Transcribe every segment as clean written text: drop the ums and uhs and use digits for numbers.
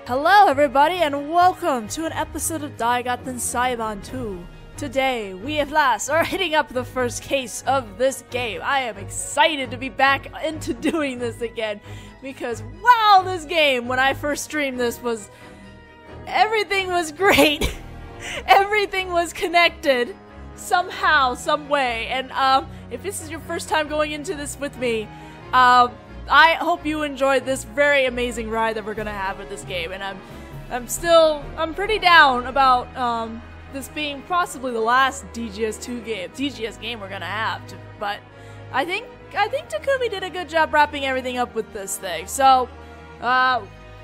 Hello everybody and welcome to an episode of Dai Gyakuten Saiban 2. Today, we at last are hitting up the first case of this game. I am excited to be back into doing this again because wow, this game, when I first streamed this everything was great. Everything was connected somehow, some way. And if this is your first time going into this with me, I hope you enjoyed this very amazing ride that we're gonna have with this game, and I'm pretty down about this being possibly the last DGS game we're gonna have. But I think Takumi did a good job wrapping everything up with this thing. So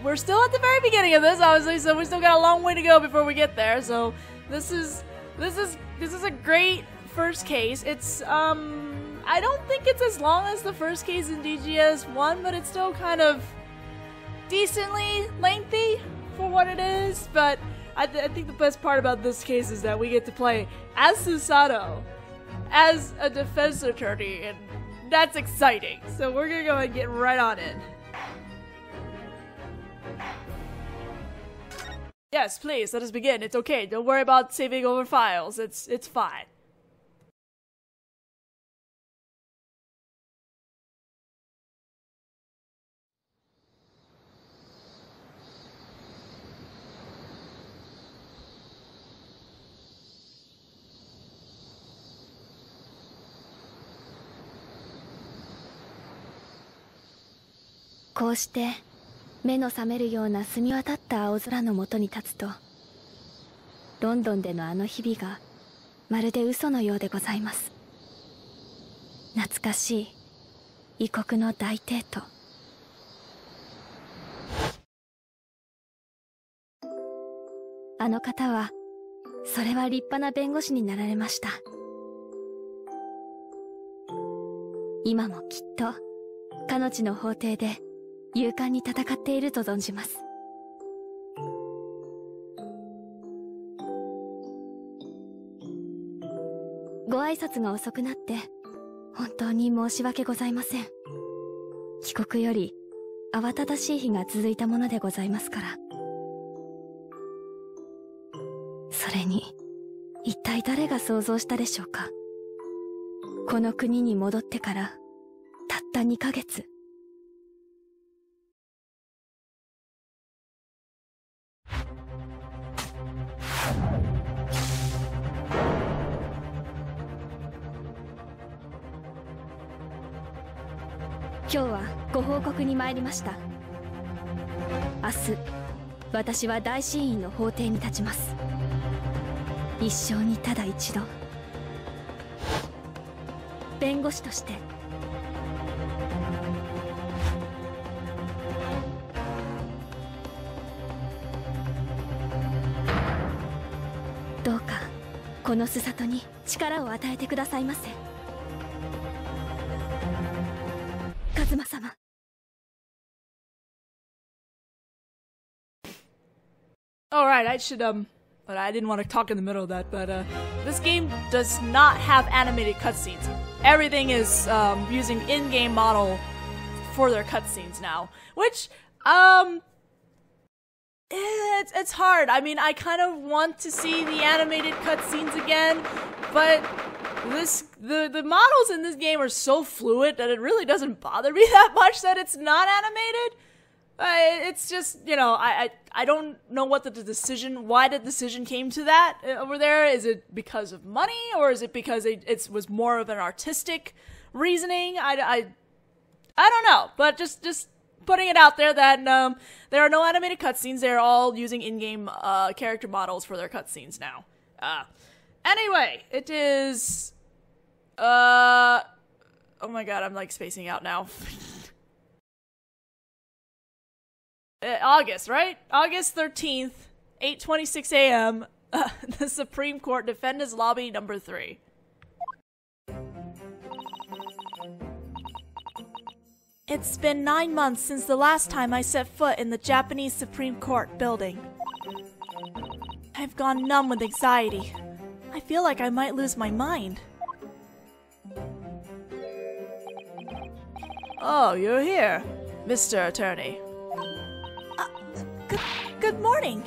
we're still at the very beginning of this, obviously, so we still got a long way to go before we get there. So this is a great first case. It's I don't think it's as long as the first case in DGS 1, but it's still kind of decently lengthy for what it is. But I think the best part about this case is that we get to play as Susato, as a defense attorney, and that's exciting. So we're gonna go ahead and get right on in. Yes, please, let us begin. It's okay. Don't worry about saving over files. It's fine.「こうして目の覚めるような澄み渡った青空の下に立つと、ロンドンでのあの日々がまるで嘘のようでございます。懐かしい異国の大帝都。あの方はそれは立派な弁護士になられました。今もきっと彼女の法廷で勇敢に戦っていると存じます。ご挨拶が遅くなって本当に申し訳ございません。帰国より慌ただしい日が続いたものでございますから。それに一体誰が想像したでしょうか。この国に戻ってからたった2ヶ月。今日はご報告に参りました。明日、私は大審院の法廷に立ちます。一生にただ一度、弁護士として。どうかこのスサトに力を与えてくださいませ。カズマ様。Alright, but I didn't want to talk in the middle of that, but this game does not have animated cutscenes. Everything is using in-game model for their cutscenes now, which it's hard. I mean, I kind of want to see the animated cutscenes again, but the models in this game are so fluid that it really doesn't bother me that much that it's not animated. It's just, you know, I don't know what why the decision came to that over there. Is it because of money, or is it because it was more of an artistic reasoning? I don't know, but just putting it out there that there are no animated cutscenes. They're all using in-game character models for their cutscenes now. Anyway, it is oh my god, I'm like spacing out now. August, right? August 13th, 8:26 a.m. The Supreme Court, Defendants Lobby number 3. It's been 9 months since the last time I set foot in the Japanese Supreme Court building. I've gone numb with anxiety. I feel like I might lose my mind. Oh, you're here, Mr. Attorney. good morning.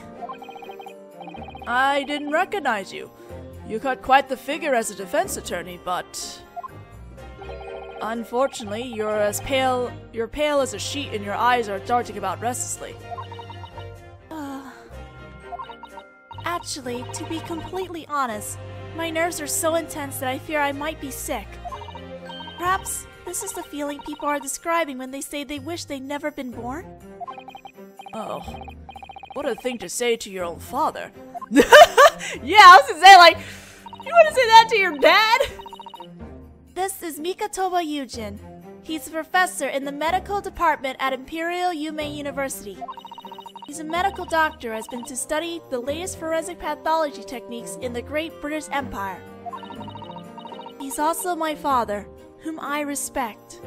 I didn't recognize you. You cut quite the figure as a defense attorney, but... Unfortunately, you're pale as a sheet and your eyes are darting about restlessly. Actually, to be completely honest, my nerves are so intense that I fear I might be sick. Perhaps this is the feeling people are describing when they say they wish they'd never been born? Oh, what a thing to say to your own father. Yeah, I was gonna say, like, you want to say that to your dad? This is Mikatoba Yujin. He's a professor in the medical department at Imperial Yume University. He's a medical doctor, has been to study the latest forensic pathology techniques in the Great British Empire. He's also my father, whom I respect.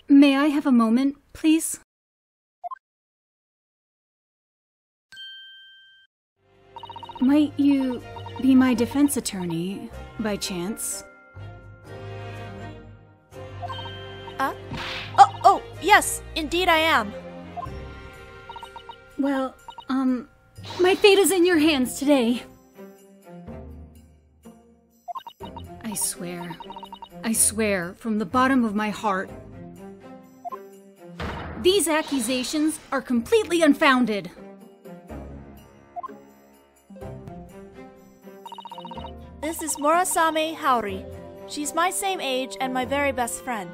May I have a moment, please? Might you be my defense attorney, by chance? Oh, yes, indeed I am. Well, my fate is in your hands today. I swear, from the bottom of my heart, these accusations are completely unfounded. This is Murasame Haori. She's my same age and my very best friend.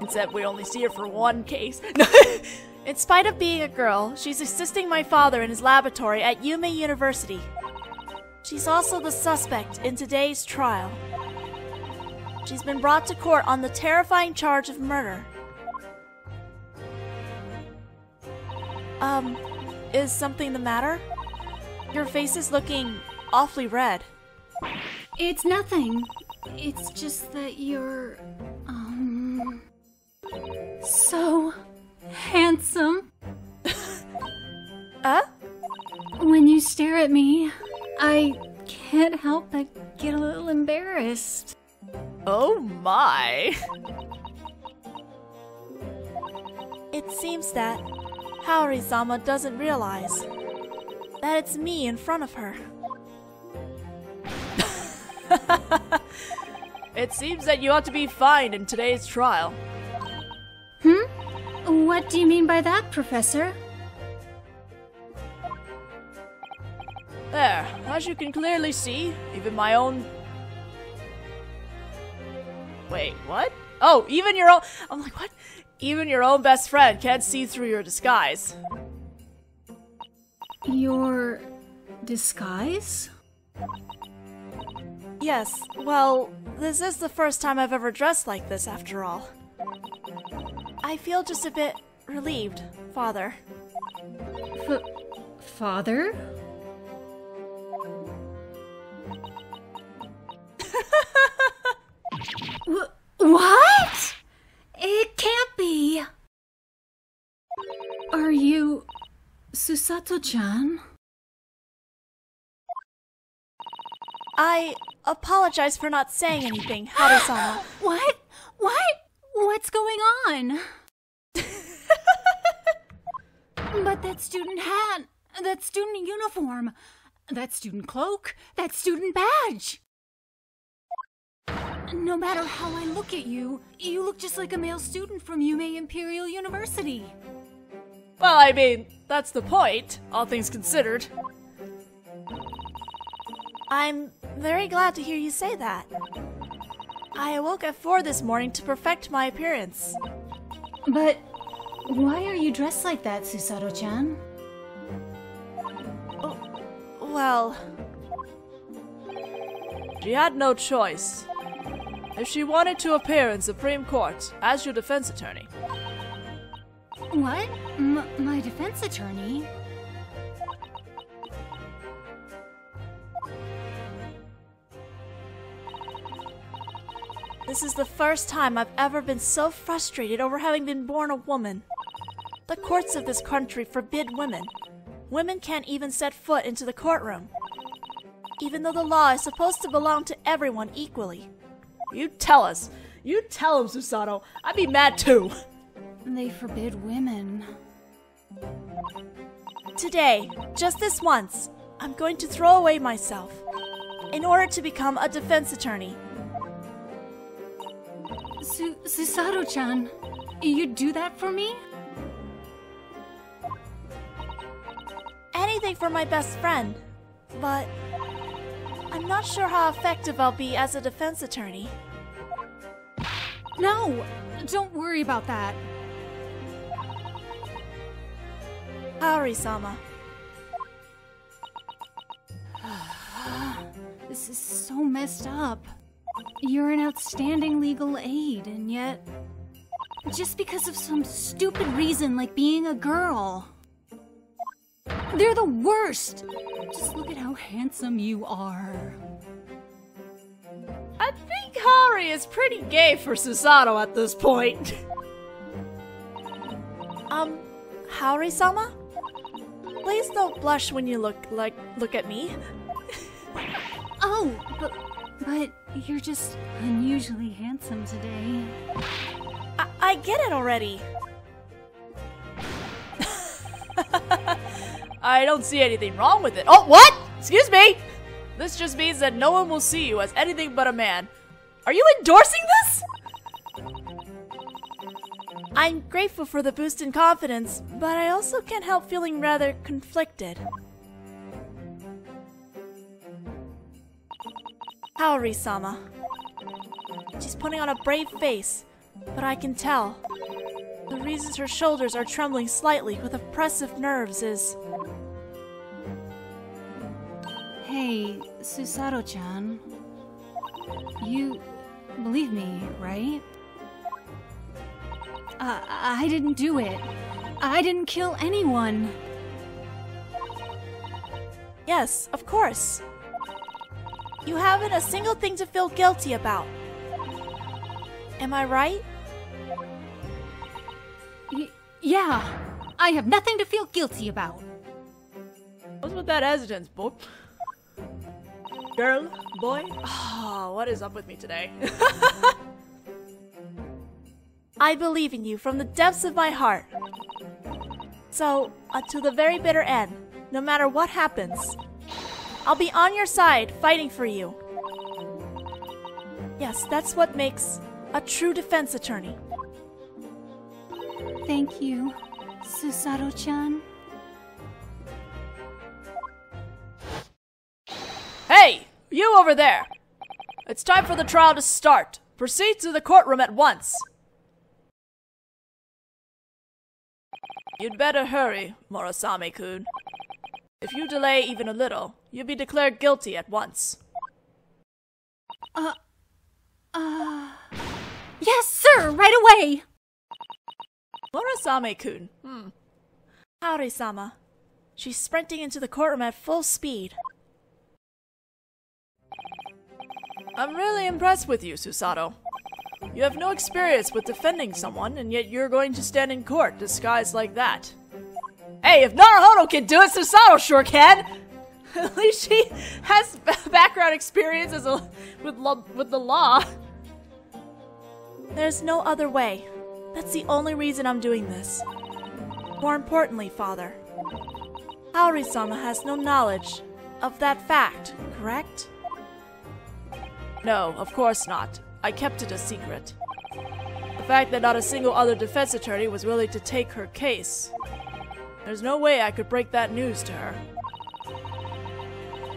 Except we only see her for one case. In spite of being a girl, she's assisting my father in his laboratory at Yume University. She's also the suspect in today's trial. She's been brought to court on the terrifying charge of murder. Is something the matter? Your face is looking awfully red. It's nothing. It's just that you're, so handsome. When you stare at me, I can't help but get a little embarrassed. Oh my! It seems that Haori-sama doesn't realize that it's me in front of her. It seems that you ought to be fined in today's trial. What do you mean by that, Professor? There, as you can clearly see, even my own... Wait, what? Oh, even your own... I'm like, what? Even your own best friend can't see through your disguise. Your disguise? Yes, well, this is the first time I've ever dressed like this, after all. I feel just a bit relieved, Father. Father? What? It can't be. Are you Susato-chan? I apologize for not saying anything, Haori-sama. What? What's going on? But that student hat, that student uniform, that student cloak, that student badge. No matter how I look at you, you look just like a male student from Yume Imperial University. Well, I mean, that's the point, all things considered. I'm very glad to hear you say that. I awoke at 4 this morning to perfect my appearance. But why are you dressed like that, Susato-chan? Well... She had no choice. If she wanted to appear in Supreme Court as your defense attorney. What? My defense attorney? This is the first time I've ever been so frustrated over having been born a woman. The courts of this country forbid women. Women can't even set foot into the courtroom. Even though the law is supposed to belong to everyone equally. You tell us. You tell him, Susato. I'd be mad too. They forbid women. Today, just this once, I'm going to throw away myself in order to become a defense attorney. Susato-chan, you'd do that for me? Anything for my best friend, but I'm not sure how effective I'll be as a defense attorney. No, don't worry about that. Haori-sama. This is so messed up. You're an outstanding legal aid, and yet, just because of some stupid reason like being a girl. They're the worst! Just look at how handsome you are. I think Haori is pretty gay for Susato at this point. Haori-sama? Please don't blush when you look at me. Oh, but you're just unusually handsome today. I get it already. I don't see anything wrong with it. Oh, what? Excuse me! This just means that no one will see you as anything but a man. Are you endorsing this? I'm grateful for the boost in confidence, but I also can't help feeling rather conflicted. Haori-sama. She's putting on a brave face, but I can tell. The reason her shoulders are trembling slightly with oppressive nerves is... Hey, Susato-chan. You believe me, right? I didn't do it. I didn't kill anyone. Yes, of course. You haven't a single thing to feel guilty about. Am I right? Yeah, I have nothing to feel guilty about. What's with that hesitance, boy? Girl? Boy? Oh, what is up with me today? I believe in you from the depths of my heart. So, until the very bitter end, no matter what happens, I'll be on your side fighting for you. Yes, that's what makes a true defense attorney. Thank you, Susato-chan. Hey! You over there! It's time for the trial to start. Proceed to the courtroom at once. You'd better hurry, Murasame-kun. If you delay even a little, you'll be declared guilty at once. Yes, sir! Right away! Murasame-kun. Haori-sama. She's sprinting into the courtroom at full speed. I'm really impressed with you, Susato. You have no experience with defending someone, and yet you're going to stand in court disguised like that. Hey, if Naruhodō can do it, Susato sure can! At least she has background experience with the law. There's no other way. That's the only reason I'm doing this. More importantly, Father, Haori-sama has no knowledge of that fact, correct? No, of course not. I kept it a secret. The fact that not a single other defense attorney was willing to take her case. There's no way I could break that news to her.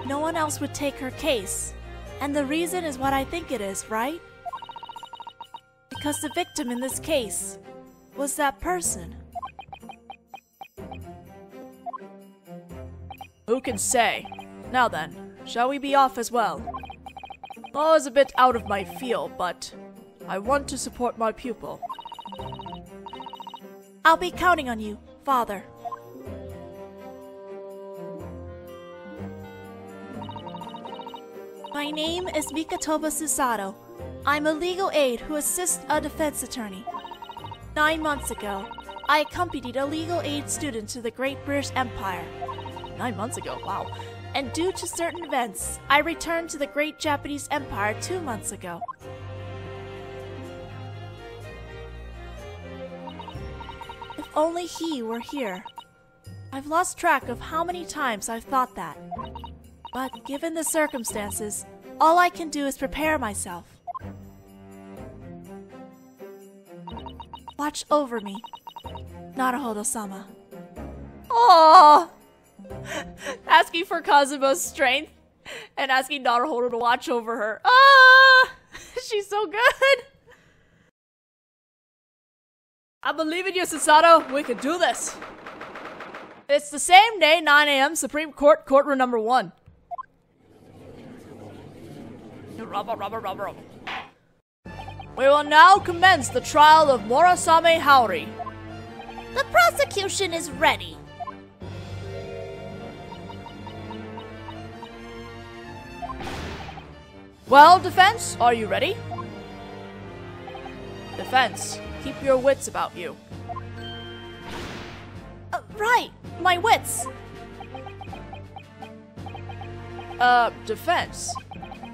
No one else would take her case. And the reason is what I think it is, right? Because the victim in this case was that person. Who can say? Now then, shall we be off as well? Law is a bit out of my field, but I want to support my pupil. I'll be counting on you, Father. My name is Mikatoba Susato. I'm a legal aid who assists a defense attorney. 9 months ago, I accompanied a legal aid student to the Great British Empire. 9 months ago, wow. And due to certain events, I returned to the Great Japanese Empire 2 months ago. If only he were here. I've lost track of how many times I've thought that. But given the circumstances, all I can do is prepare myself. Watch over me, Naruhodō-sama. Aww! Asking for Kazuma's strength and asking Naruhodo to watch over her. Ah! She's so good! I believe in you, Susato. We can do this. It's the same day, 9 a.m., Supreme Court, courtroom number 1. We will now commence the trial of Murasame Haori. The prosecution is ready. Well, defense, are you ready? Defense, keep your wits about you. Right, my wits. Defense.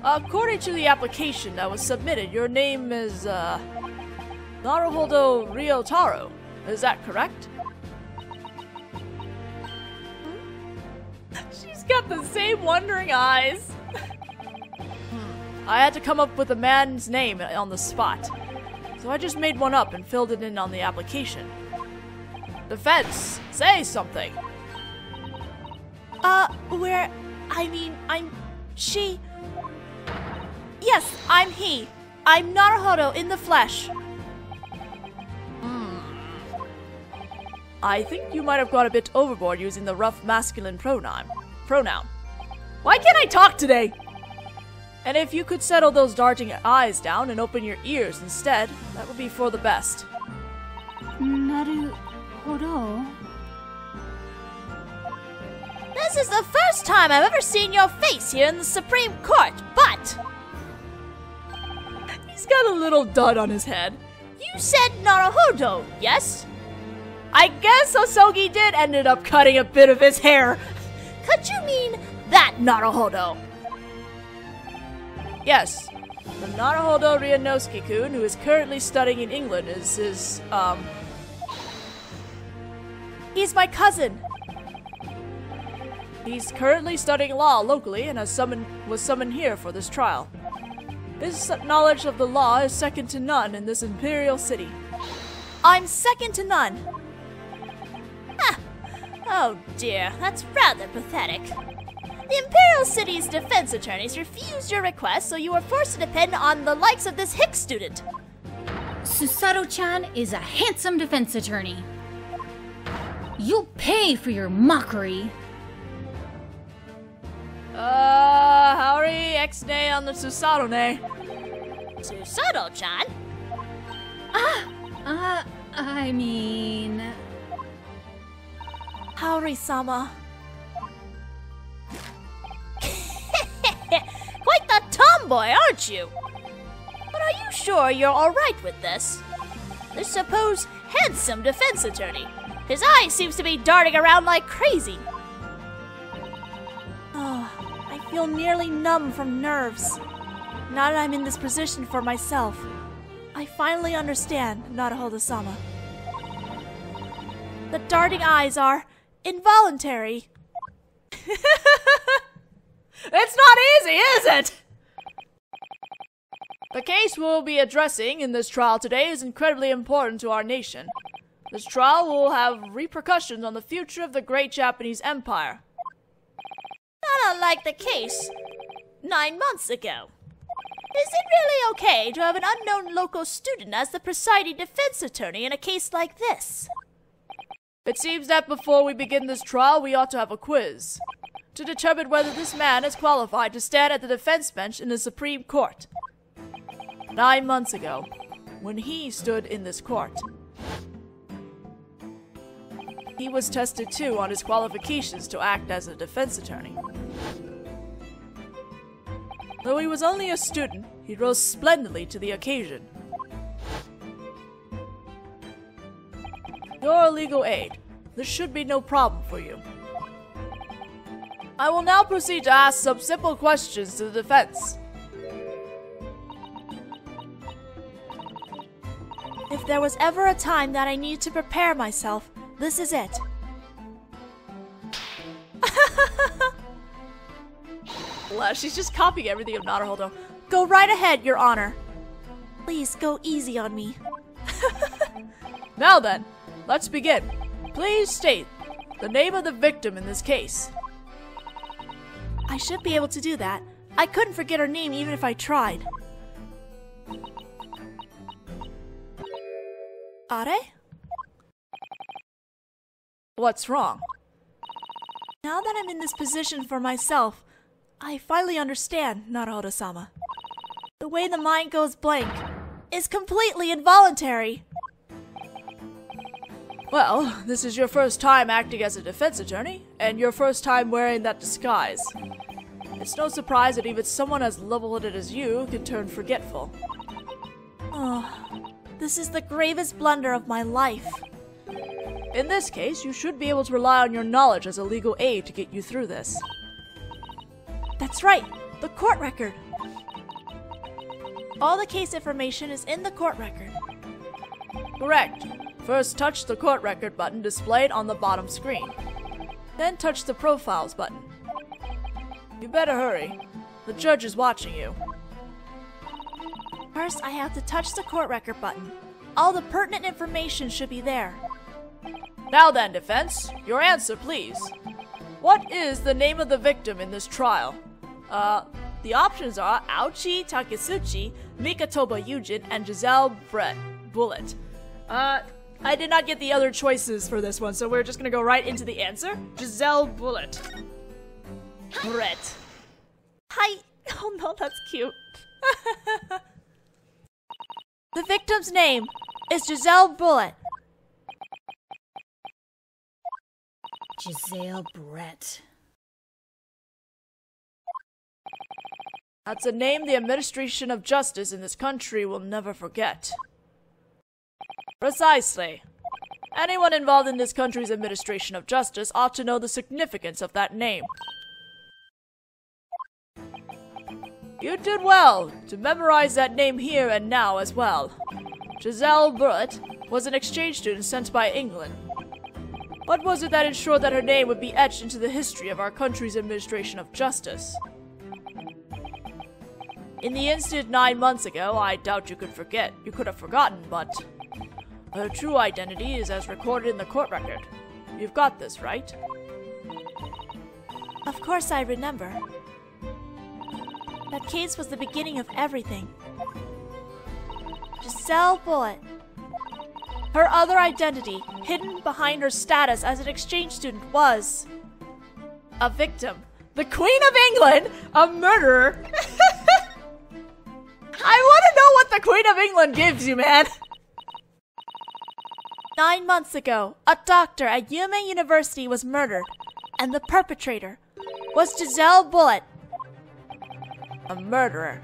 According to the application that was submitted, your name is, Naruhodō Ryūnosuke. Is that correct? She's got the same wondering eyes. I had to come up with a man's name on the spot, so I just made one up and filled it in on the application. Defense, say something. She... Yes, I'm he. I'm Naruhodo in the flesh. I think you might have gone a bit overboard using the rough masculine pronoun. Why can't I talk today? And if you could settle those darting eyes down and open your ears instead, that would be for the best. Naruhodō? This is the first time I've ever seen your face here in the Supreme Court, but... He's got a little dud on his head. You said Naruhodō, yes? I guess Hosogi did ended up cutting a bit of his hair. Could you mean that Naruhodō? Yes. The Naruhodō Ryūnosuke-kun, who is currently studying in England, is his, He's my cousin. He's currently studying law locally and was summoned here for this trial. His knowledge of the law is second to none in this imperial city. I'm second to none. Oh dear, that's rather pathetic. The Imperial City's defense attorneys refused your request, so you were forced to depend on the likes of this hick student. Susato-chan is a handsome defense attorney. You'll pay for your mockery. Haori X-nay on the Susato-ne. Susato-chan? I mean... Haori-sama. Quite the tomboy, aren't you? But are you sure you're alright with this? This supposed handsome defense attorney. His eye seems to be darting around like crazy. Oh, I feel nearly numb from nerves. Now that I'm in this position for myself, I finally understand Naruhodō-sama. The darting eyes are involuntary. It's not easy, is it? The case we'll be addressing in this trial today is incredibly important to our nation. This trial will have repercussions on the future of the great Japanese Empire. Not unlike the case 9 months ago. Is it really okay to have an unknown local student as the presiding defense attorney in a case like this? It seems that before we begin this trial, we ought to have a quiz to determine whether this man is qualified to stand at the defense bench in the Supreme Court. 9 months ago, when he stood in this court, he was tested too on his qualifications to act as a defense attorney. Though he was only a student, he rose splendidly to the occasion. Your legal aid. This should be no problem for you. I will now proceed to ask some simple questions to the defense. If there was ever a time that I needed to prepare myself, this is it. She's just copying everything of Naruhodō. Go right ahead, Your Honor. Please go easy on me. Now then, let's begin. Please state the name of the victim in this case. I should be able to do that. I couldn't forget her name even if I tried. Are? What's wrong? Now that I'm in this position for myself, I finally understand, Naruhodō-sama. The way the mind goes blank is completely involuntary. Well, this is your first time acting as a defense attorney, and your first time wearing that disguise. It's no surprise that even someone as level-headed as you can turn forgetful. Oh, this is the gravest blunder of my life. In this case, you should be able to rely on your knowledge as a legal aid to get you through this. That's right, the court record. All the case information is in the court record. Correct. First, touch the court record button displayed on the bottom screen. Then touch the profiles button. You better hurry. The judge is watching you. First, I have to touch the court record button. All the pertinent information should be there. Now then, defense, your answer, please. What is the name of the victim in this trial? The options are Aochi Taketsuchi, Mikatoba Yujin, and Giselle Bullet. I did not get the other choices for this one, so we're just gonna go right into the answer. Giselle Bullet. Brett. Hi. Oh no, that's cute. The victim's name is Giselle Bullet. Giselle Brett. That's a name the administration of justice in this country will never forget. Precisely. Anyone involved in this country's administration of justice ought to know the significance of that name. You did well to memorize that name here and now as well. Giselle Bullet was an exchange student sent by England. What was it that ensured that her name would be etched into the history of our country's administration of justice? In the incident 9 months ago, I doubt you could forget. You could have forgotten, but her true identity is as recorded in the court record. You've got this, right? Of course I remember. That case was the beginning of everything. Giselle Bullet. Her other identity, hidden behind her status as an exchange student, was a victim. The Queen of England? A murderer? I want to know what the Queen of England gives you, man. 9 months ago, a doctor at Yume University was murdered, and the perpetrator was Giselle Bullet. A murderer.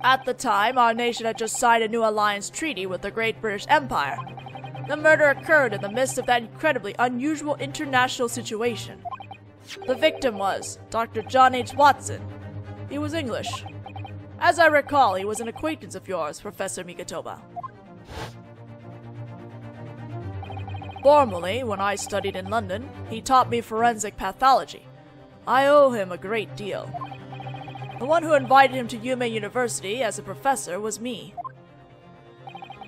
At the time, our nation had just signed a new alliance treaty with the Great British Empire. The murder occurred in the midst of that incredibly unusual international situation. The victim was Dr. John H. Watson. He was English. As I recall, he was an acquaintance of yours, Professor Mikatoba. Formerly, when I studied in London, he taught me forensic pathology. I owe him a great deal. The one who invited him to Yume University as a professor was me.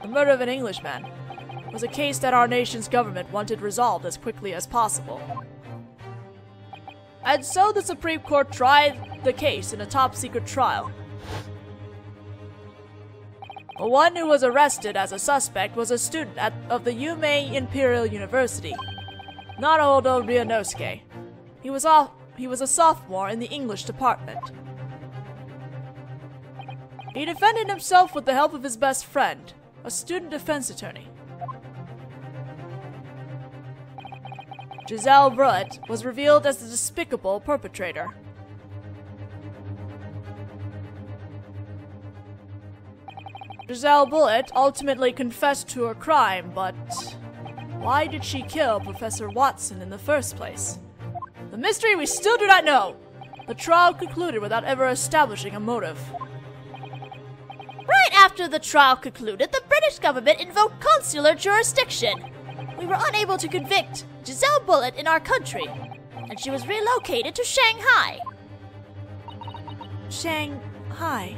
The murder of an Englishman was a case that our nation's government wanted resolved as quickly as possible. And so the Supreme Court tried the case in a top-secret trial. The one who was arrested as a suspect was a student of the Yume Imperial University, Naruhodō Ryūnosuke. He was a sophomore in the English department. He defended himself with the help of his best friend, a student defense attorney. Giselle Bullet was revealed as the despicable perpetrator. Giselle Bullet ultimately confessed to her crime, but why did she kill Professor Watson in the first place? The mystery we still do not know. The trial concluded without ever establishing a motive. Right after the trial concluded, the British government invoked consular jurisdiction. we were unable to convict Giselle Bullet in our country, and she was relocated to Shanghai. Shanghai.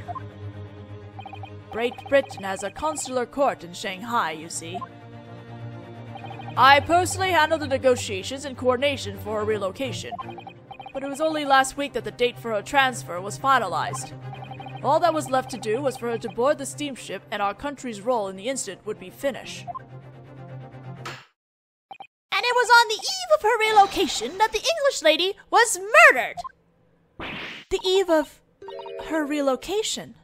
Great Britain has a consular court in Shanghai, you see. I personally handled the negotiations and coordination for her relocation, but it was only last week that the date for her transfer was finalized. All that was left to do was for her to board the steamship, and our country's role in the incident would be finished. And it was on the eve of her relocation that the English lady was murdered! The eve of her relocation?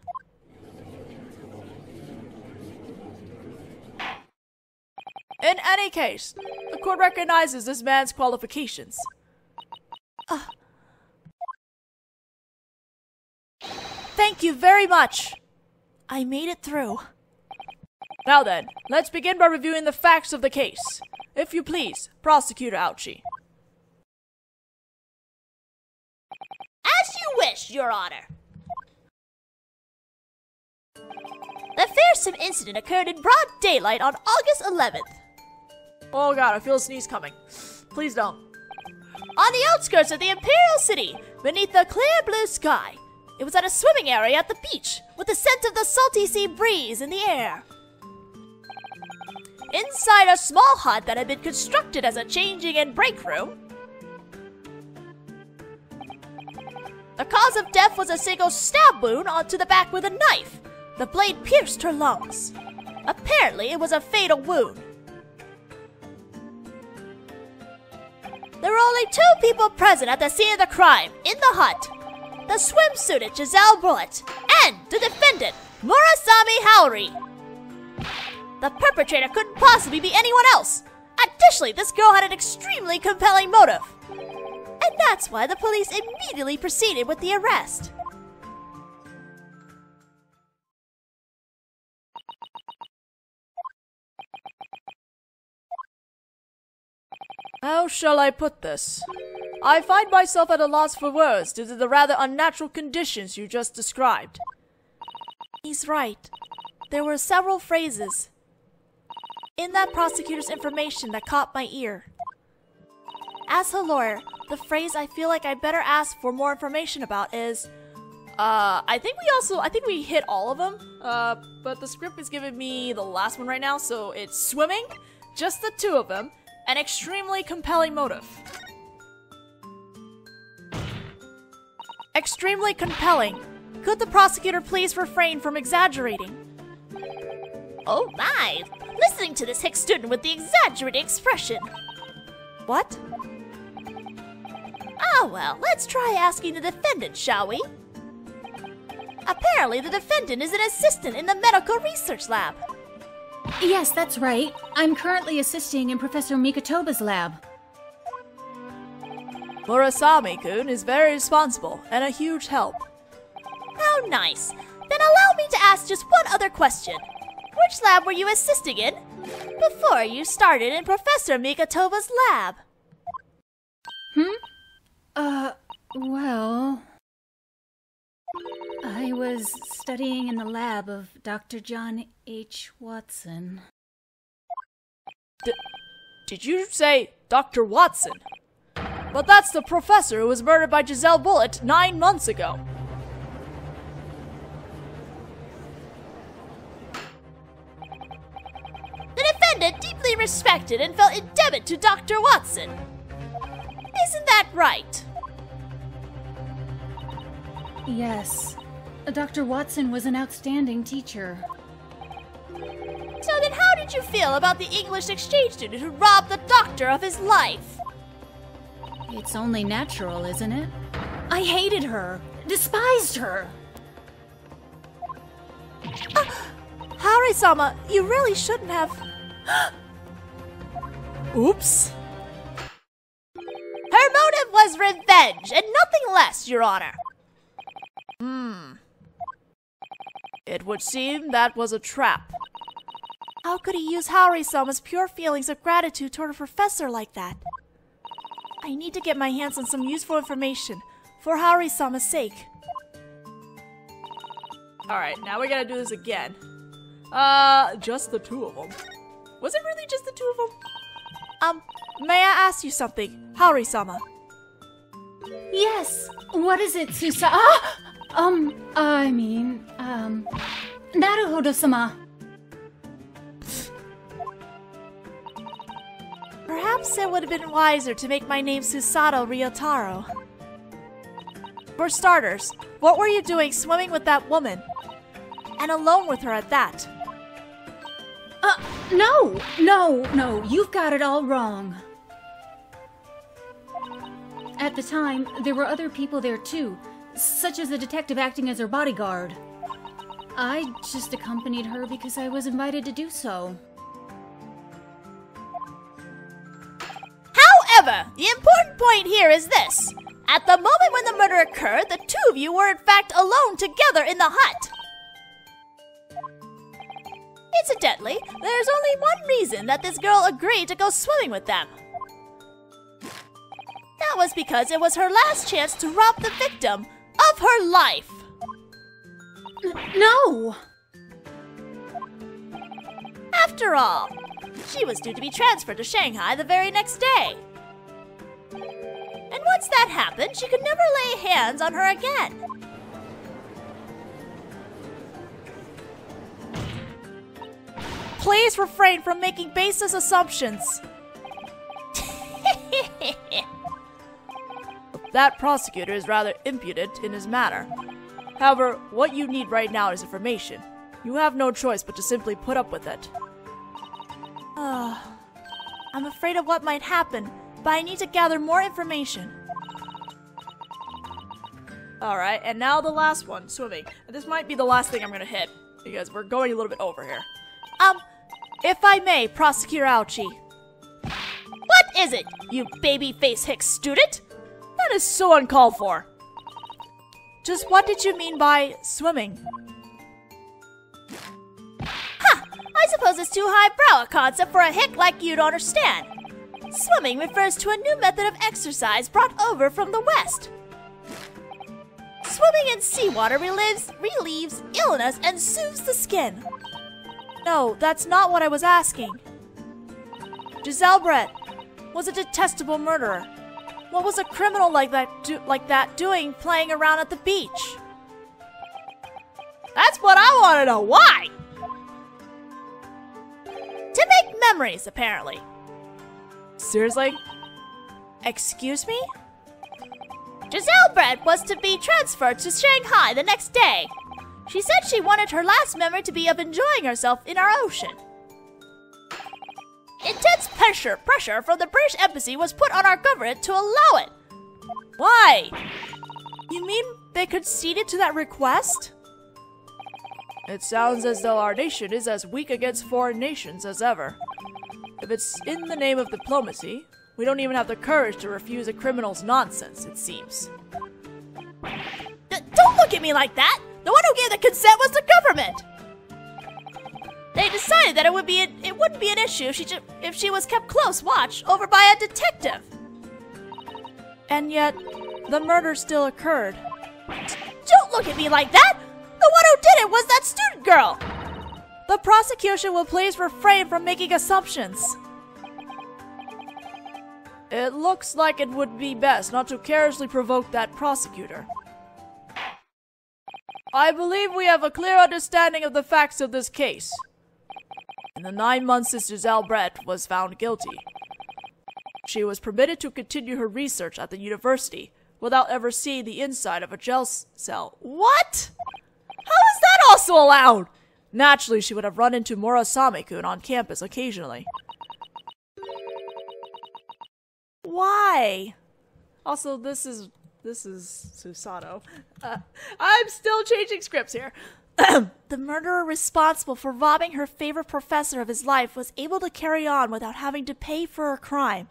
In any case, the court recognizes this man's qualifications. Thank you very much. I made it through. Now then, let's begin by reviewing the facts of the case. If you please, Prosecutor Ouchie. As you wish, Your Honor. The fearsome incident occurred in broad daylight on August 11th. Oh god, I feel a sneeze coming. Please don't. On the outskirts of the Imperial City, beneath the clear blue sky. It was at a swimming area at the beach, with the scent of the salty sea breeze in the air. Inside a small hut that had been constructed as a changing and break room, the cause of death was a single stab wound onto the back with a knife. The blade pierced her lungs. Apparently, it was a fatal wound. There were only 2 people present at the scene of the crime, in the hut. The swimsuited Giselle Bullet and the defendant, Murasame Haori. The perpetrator couldn't possibly be anyone else. Additionally, this girl had an extremely compelling motive. And that's why the police immediately proceeded with the arrest. How shall I put this? I find myself at a loss for words due to the rather unnatural conditions you just described. He's right. There were several phrases in that prosecutor's information that caught my ear. As a lawyer, the phrase I feel like I better ask for more information about is, I think we hit all of them, but the script is giving me the last one right now, so it's swimming, just the 2 of them, an extremely compelling motive. Extremely compelling. Could the prosecutor please refrain from exaggerating? Oh my! Listening to this hick student with the exaggerated expression. What? Ah well, let's try asking the defendant, shall we? Apparently the defendant is an assistant in the medical research lab. Yes, that's right. I'm currently assisting in Professor Mikotoba's lab. Murasame-kun is very responsible and a huge help. How nice. Then allow me to ask just one other question. Which lab were you assisting in before you started in Professor Mikotoba's lab? Well... I was studying in the lab of Dr. John H. Watson. Did you say Dr. Watson? But that's the professor who was murdered by Giselle Bullet 9 months ago. The defendant deeply respected and felt indebted to Dr. Watson. Isn't that right? Yes. Dr. Watson was an outstanding teacher. So then how did you feel about the English exchange student who robbed the doctor of his life? It's only natural, isn't it? I hated her. Despised her. Haori-sama, you really shouldn't have... Oops. Her motive was revenge and nothing less, Your Honor. It would seem that was a trap. How could he use Haori-sama's pure feelings of gratitude toward a professor like that? I need to get my hands on some useful information for Haori-sama's sake. Alright, now we gotta do this again. Just the 2 of them. Was it really just the 2 of them? May I ask you something, Haori-sama? Yes, what is it, Naruhodō-sama. Perhaps it would have been wiser to make my name Susato Ryotaro. For starters, what were you doing swimming with that woman? And alone with her at that? No, you've got it all wrong. At the time, there were other people there too, such as a detective acting as her bodyguard. I just accompanied her because I was invited to do so. However, the important point here is this. At the moment when the murder occurred, the two of you were in fact alone together in the hut. Incidentally, there's only one reason that this girl agreed to go swimming with them. That was because it was her last chance to rob the victim of her life. No! After all, she was due to be transferred to Shanghai the very next day. And once that happened, she could never lay hands on her again. Please refrain from making baseless assumptions. That prosecutor is rather impudent in his manner. However, what you need right now is information. You have no choice but to simply put up with it. I'm afraid of what might happen, but I need to gather more information. Alright, and now the last one, swimming. This might be the last thing I'm gonna hit, because we're going a little bit over here. If I may, Prosecutor Aochi. What is it, you baby-face hick student? That is so uncalled for. Just what did you mean by swimming? I suppose it's too highbrow a concept for a hick like you to understand. Swimming refers to a new method of exercise brought over from the West. Swimming in seawater relieves illness and soothes the skin. No, that's not what I was asking. Giselle Brett was a detestable murderer. What was a criminal like that doing playing around at the beach? That's what I want to know. Why? To make memories, apparently. Seriously? Excuse me? Giselle Brett was to be transferred to Shanghai the next day. She said she wanted her last memory to be of enjoying herself in our ocean. Intense pressure from the British Embassy was put on our government to allow it. Why? You mean they conceded to that request? It sounds as though our nation is as weak against foreign nations as ever. If it's in the name of diplomacy, we don't even have the courage to refuse a criminal's nonsense, it seems. Don't look at me like that! The one who gave the consent was the government! They decided that it wouldn't be an issue if she was kept close watch over by a detective. And yet, the murder still occurred. Don't look at me like that! The one who did it was that student girl! The prosecution will please refrain from making assumptions. It looks like it would be best not to carelessly provoke that prosecutor. I believe we have a clear understanding of the facts of this case. In the 9 months since Giselle Brett was found guilty, she was permitted to continue her research at the university without ever seeing the inside of a jail cell. What? How is that also allowed? Naturally, she would have run into Murasame-kun on campus occasionally. Why? Also, this is Susato. I'm still changing scripts here. The murderer responsible for robbing her favorite professor of his life was able to carry on without having to pay for her crime.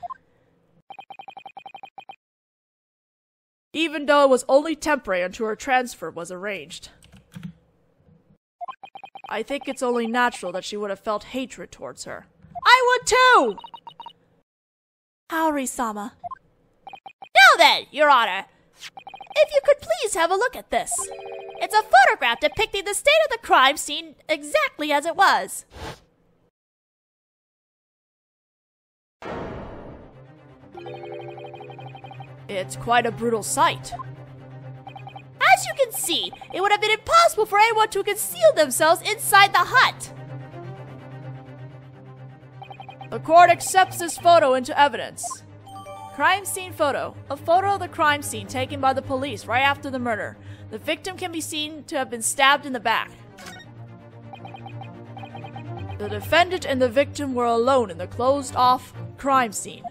Even though it was only temporary until her transfer was arranged. I think it's only natural that she would have felt hatred towards her. I would too! Haori-sama. Now then, Your Honor, if you could please have a look at this. It's a photograph depicting the state of the crime scene exactly as it was. It's quite a brutal sight. As you can see, it would have been impossible for anyone to conceal themselves inside the hut. The court accepts this photo into evidence. Crime scene photo. A photo of the crime scene taken by the police right after the murder. The victim can be seen to have been stabbed in the back. The defendant and the victim were alone in the closed-off crime scene.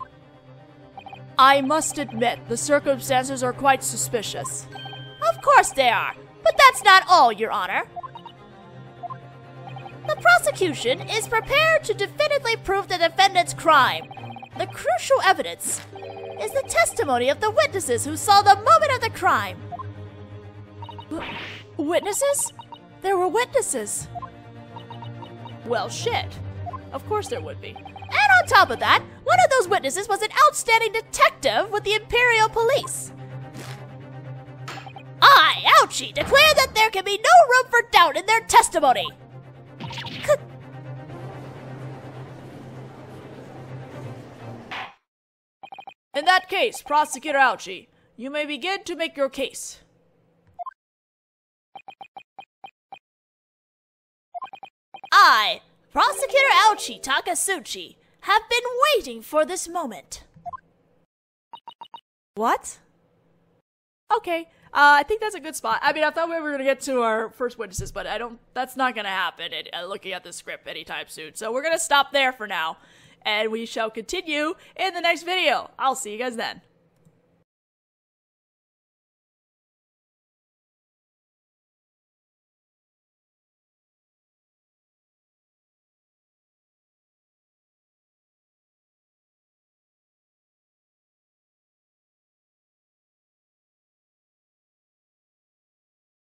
I must admit, the circumstances are quite suspicious. Of course they are, but that's not all, Your Honor. The prosecution is prepared to definitively prove the defendant's crime. The crucial evidence is the testimony of the witnesses who saw the moment of the crime. Witnesses? There were witnesses. Well, shit. Of course there would be. And on top of that, one of those witnesses was an outstanding detective with the Imperial Police. I, Ouchie, declare that there can be no room for doubt in their testimony. In that case, Prosecutor Ouchie, you may begin to make your case. I, Prosecutor Ouchie Takasuchi, have been waiting for this moment. What? Okay, I think that's a good spot. I mean, I thought we were gonna get to our first witnesses, but that's not gonna happen looking at the script anytime soon. So we're gonna stop there for now, and we shall continue in the next video. I'll see you guys then.